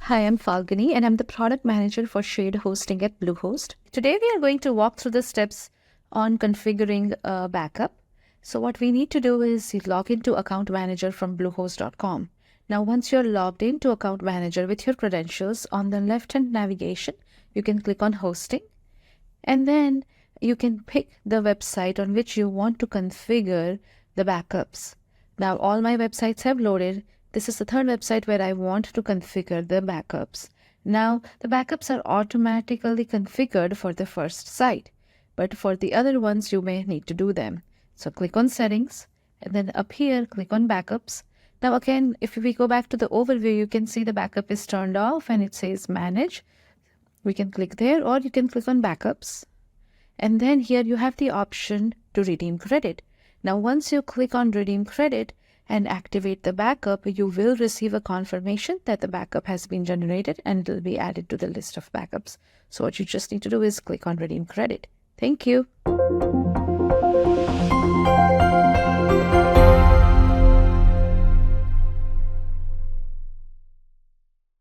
Hi, I'm Falguni and I'm the product manager for shared hosting at Bluehost. Today we are going to walk through the steps on configuring a backup. So what we need to do is you log into Account Manager from bluehost.com. Now once you're logged into Account Manager with your credentials, on the left-hand navigation, you can click on Hosting, and then you can pick the website on which you want to configure the backups. Now all my websites have loaded. This is the third website where I want to configure the backups. Now the backups are automatically configured for the first site, but for the other ones you may need to do them. So click on Settings, and then up here click on Backups. Now again, if we go back to the overview, you can see the backup is turned off and it says Manage. We can click there, or you can click on Backups. And then here you have the option to redeem credit. Now once you click on Redeem Credit and activate the backup, you will receive a confirmation that the backup has been generated and it will be added to the list of backups. So what you just need to do is click on Redeem Credit. Thank you.